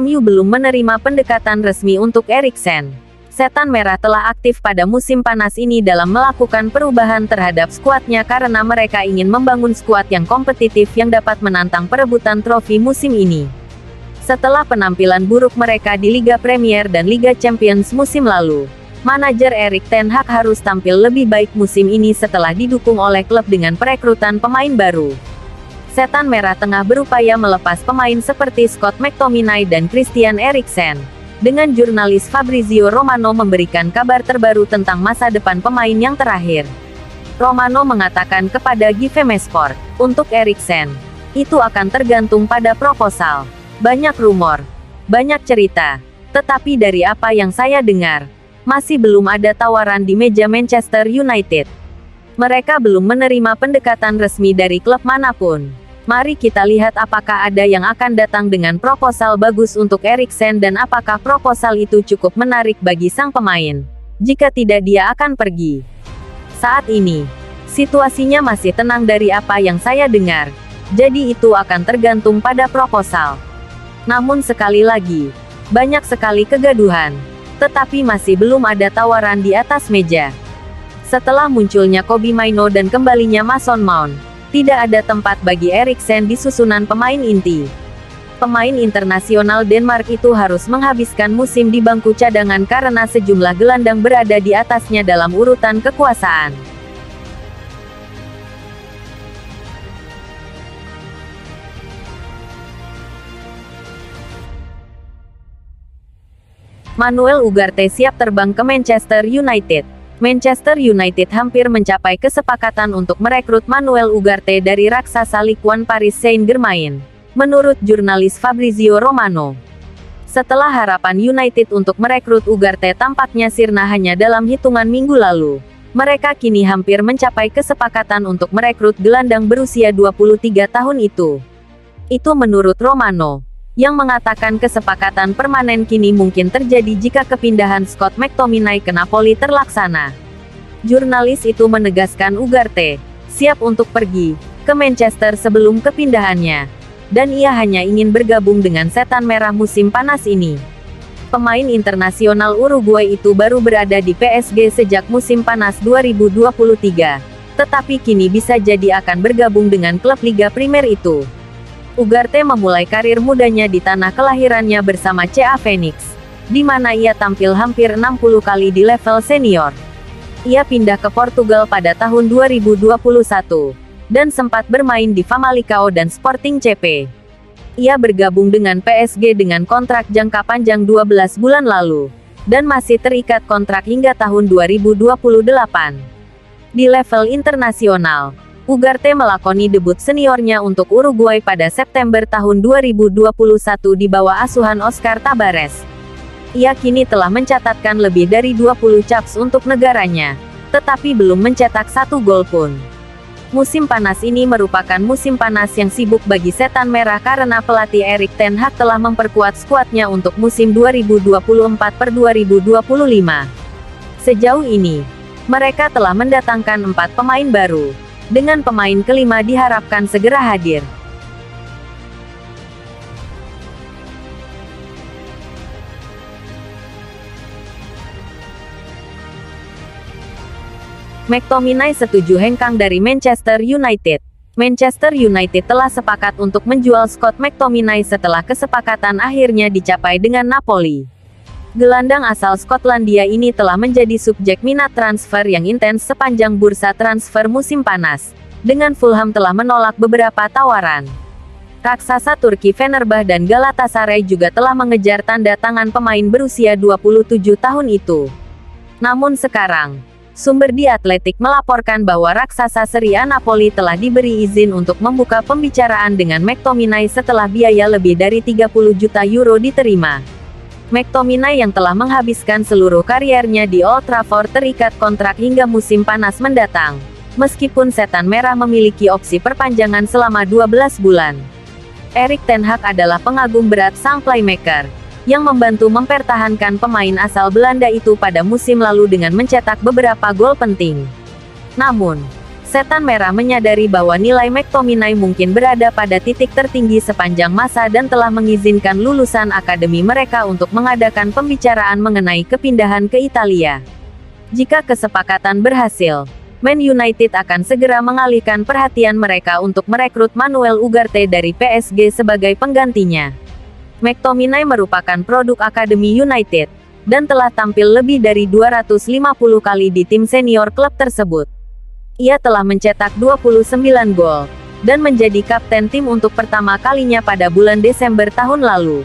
MU belum menerima pendekatan resmi untuk Eriksen. Setan Merah telah aktif pada musim panas ini dalam melakukan perubahan terhadap skuadnya karena mereka ingin membangun skuad yang kompetitif yang dapat menantang perebutan trofi musim ini. Setelah penampilan buruk mereka di Liga Premier dan Liga Champions musim lalu, manajer Erik ten Hag harus tampil lebih baik musim ini setelah didukung oleh klub dengan perekrutan pemain baru. Setan Merah tengah berupaya melepas pemain seperti Scott McTominay dan Christian Eriksen, dengan jurnalis Fabrizio Romano memberikan kabar terbaru tentang masa depan pemain yang terakhir. Romano mengatakan kepada GVMesport, untuk Eriksen, itu akan tergantung pada proposal. Banyak rumor, banyak cerita, tetapi dari apa yang saya dengar, masih belum ada tawaran di meja Manchester United. Mereka belum menerima pendekatan resmi dari klub manapun. Mari kita lihat apakah ada yang akan datang dengan proposal bagus untuk Eriksen dan apakah proposal itu cukup menarik bagi sang pemain. Jika tidak, dia akan pergi. Saat ini, situasinya masih tenang dari apa yang saya dengar. Jadi itu akan tergantung pada proposal. Namun sekali lagi, banyak sekali kegaduhan. Tetapi masih belum ada tawaran di atas meja. Setelah munculnya Kobbie Mainoo dan kembalinya Mason Mount, tidak ada tempat bagi Eriksen di susunan pemain inti. Pemain internasional Denmark itu harus menghabiskan musim di bangku cadangan karena sejumlah gelandang berada di atasnya dalam urutan kekuasaan. Manuel Ugarte siap terbang ke Manchester United. Manchester United hampir mencapai kesepakatan untuk merekrut Manuel Ugarte dari raksasa Ligue 1 Paris Saint-Germain, menurut jurnalis Fabrizio Romano. Setelah harapan United untuk merekrut Ugarte tampaknya sirna hanya dalam hitungan minggu lalu, mereka kini hampir mencapai kesepakatan untuk merekrut gelandang berusia 23 tahun itu. Itu menurut Romano, yang mengatakan kesepakatan permanen kini mungkin terjadi jika kepindahan Scott McTominay ke Napoli terlaksana. Jurnalis itu menegaskan Ugarte siap untuk pergi ke Manchester sebelum kepindahannya, dan ia hanya ingin bergabung dengan Setan Merah musim panas ini. Pemain internasional Uruguay itu baru berada di PSG sejak musim panas 2023, tetapi kini bisa jadi akan bergabung dengan klub Liga Primer itu. Ugarte memulai karir mudanya di tanah kelahirannya bersama CA Phoenix, di mana ia tampil hampir 60 kali di level senior. Ia pindah ke Portugal pada tahun 2021, dan sempat bermain di Famalicão dan Sporting CP. Ia bergabung dengan PSG dengan kontrak jangka panjang 12 bulan lalu, dan masih terikat kontrak hingga tahun 2028. Di level internasional, Ugarte melakoni debut seniornya untuk Uruguay pada September tahun 2021 di bawah asuhan Oscar Tabares. Ia kini telah mencatatkan lebih dari 20 caps untuk negaranya, tetapi belum mencetak satu gol pun. Musim panas ini merupakan musim panas yang sibuk bagi Setan Merah karena pelatih Erik ten Hag telah memperkuat skuadnya untuk musim 2024-2025. Sejauh ini, mereka telah mendatangkan 4 pemain baru. Dengan pemain kelima diharapkan segera hadir. McTominay setuju hengkang dari Manchester United. Manchester United telah sepakat untuk menjual Scott McTominay setelah kesepakatan akhirnya dicapai dengan Napoli. Gelandang asal Skotlandia ini telah menjadi subjek minat transfer yang intens sepanjang bursa transfer musim panas, dengan Fulham telah menolak beberapa tawaran. Raksasa Turki Fenerbahce dan Galatasaray juga telah mengejar tanda tangan pemain berusia 27 tahun itu. Namun sekarang, sumber di Atletik melaporkan bahwa raksasa Serie A Napoli telah diberi izin untuk membuka pembicaraan dengan McTominay setelah biaya lebih dari 30 juta euro diterima. McTominay yang telah menghabiskan seluruh kariernya di Old Trafford terikat kontrak hingga musim panas mendatang, meskipun Setan Merah memiliki opsi perpanjangan selama 12 bulan. Erik ten Hag adalah pengagum berat sang playmaker, yang membantu mempertahankan pemain asal Belanda itu pada musim lalu dengan mencetak beberapa gol penting. Namun, Setan Merah menyadari bahwa nilai McTominay mungkin berada pada titik tertinggi sepanjang masa dan telah mengizinkan lulusan akademi mereka untuk mengadakan pembicaraan mengenai kepindahan ke Italia. Jika kesepakatan berhasil, Man United akan segera mengalihkan perhatian mereka untuk merekrut Manuel Ugarte dari PSG sebagai penggantinya. McTominay merupakan produk Akademi United, dan telah tampil lebih dari 250 kali di tim senior klub tersebut. Ia telah mencetak 29 gol, dan menjadi kapten tim untuk pertama kalinya pada bulan Desember tahun lalu.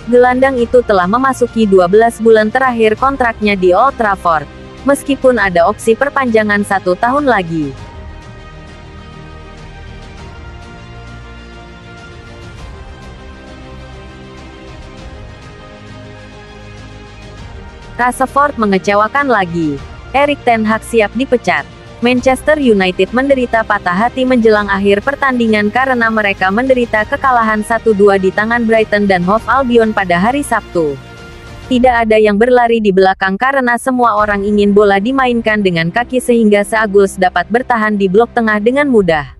Gelandang itu telah memasuki 12 bulan terakhir kontraknya di Old Trafford, meskipun ada opsi perpanjangan 1 tahun lagi. Rashford mengecewakan lagi. Erik ten Hag siap dipecat. Manchester United menderita patah hati menjelang akhir pertandingan karena mereka menderita kekalahan 1-2 di tangan Brighton dan Hove Albion pada hari Sabtu. Tidak ada yang berlari di belakang karena semua orang ingin bola dimainkan dengan kaki sehingga Seagulls dapat bertahan di blok tengah dengan mudah.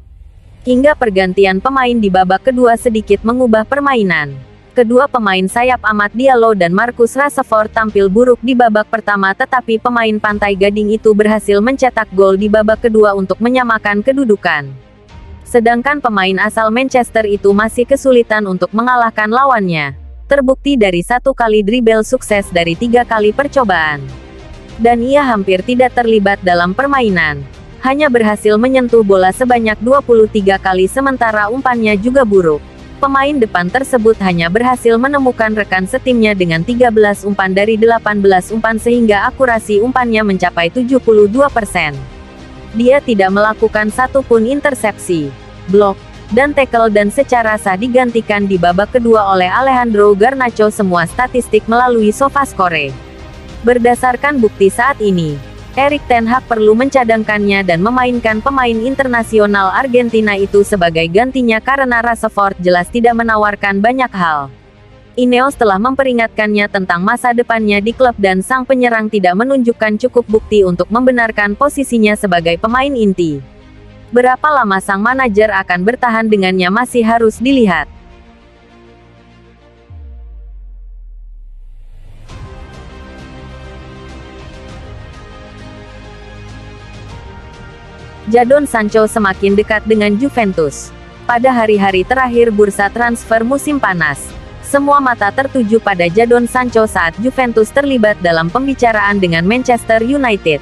Hingga pergantian pemain di babak kedua sedikit mengubah permainan. Kedua pemain sayap Amad Diallo dan Marcus Rashford tampil buruk di babak pertama, tetapi pemain Pantai Gading itu berhasil mencetak gol di babak kedua untuk menyamakan kedudukan. Sedangkan pemain asal Manchester itu masih kesulitan untuk mengalahkan lawannya. Terbukti dari 1 kali dribble sukses dari 3 kali percobaan. Dan ia hampir tidak terlibat dalam permainan. Hanya berhasil menyentuh bola sebanyak 23 kali sementara umpannya juga buruk. Pemain depan tersebut hanya berhasil menemukan rekan setimnya dengan 13 umpan dari 18 umpan sehingga akurasi umpannya mencapai 72%. Dia tidak melakukan satupun intersepsi, blok, dan tackle dan secara sah digantikan di babak kedua oleh Alejandro Garnacho semua statistik melalui SofaScore. Berdasarkan bukti saat ini, Erik ten Hag perlu mencadangkannya dan memainkan pemain internasional Argentina itu sebagai gantinya karena Rashford jelas tidak menawarkan banyak hal. Ineos telah memperingatkannya tentang masa depannya di klub dan sang penyerang tidak menunjukkan cukup bukti untuk membenarkan posisinya sebagai pemain inti. Berapa lama sang manajer akan bertahan dengannya masih harus dilihat. Jadon Sancho semakin dekat dengan Juventus. Pada hari-hari terakhir bursa transfer musim panas, semua mata tertuju pada Jadon Sancho saat Juventus terlibat dalam pembicaraan dengan Manchester United.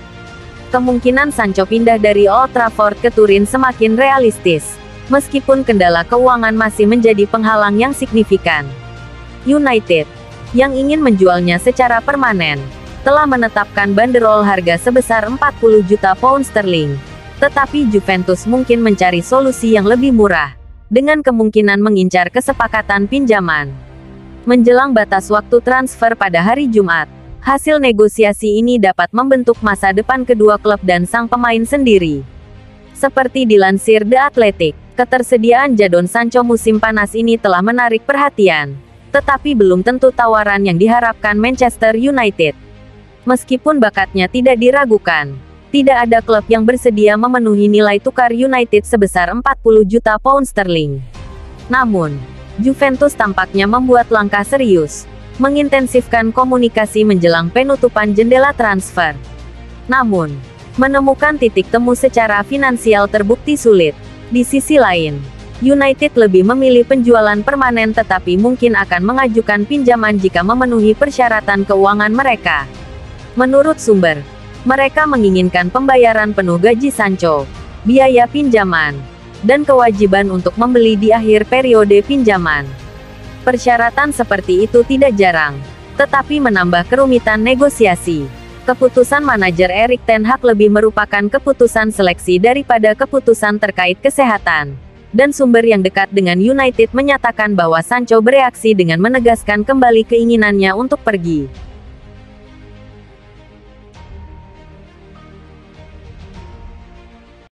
Kemungkinan Sancho pindah dari Old Trafford ke Turin semakin realistis, meskipun kendala keuangan masih menjadi penghalang yang signifikan. United, yang ingin menjualnya secara permanen, telah menetapkan banderol harga sebesar 40 juta pound sterling. Tetapi Juventus mungkin mencari solusi yang lebih murah, dengan kemungkinan mengincar kesepakatan pinjaman. Menjelang batas waktu transfer pada hari Jumat, hasil negosiasi ini dapat membentuk masa depan kedua klub dan sang pemain sendiri. Seperti dilansir The Athletic, ketersediaan Jadon Sancho musim panas ini telah menarik perhatian, tetapi belum tentu tawaran yang diharapkan Manchester United. Meskipun bakatnya tidak diragukan, tidak ada klub yang bersedia memenuhi nilai tukar United sebesar 40 juta pound sterling. Namun, Juventus tampaknya membuat langkah serius, mengintensifkan komunikasi menjelang penutupan jendela transfer. Namun, menemukan titik temu secara finansial terbukti sulit. Di sisi lain, United lebih memilih penjualan permanen tetapi mungkin akan mengajukan pinjaman jika memenuhi persyaratan keuangan mereka. Menurut sumber, mereka menginginkan pembayaran penuh gaji Sancho, biaya pinjaman, dan kewajiban untuk membeli di akhir periode pinjaman. Persyaratan seperti itu tidak jarang, tetapi menambah kerumitan negosiasi. Keputusan manajer Erik ten Hag lebih merupakan keputusan seleksi daripada keputusan terkait kesehatan. Dan sumber yang dekat dengan United menyatakan bahwa Sancho bereaksi dengan menegaskan kembali keinginannya untuk pergi.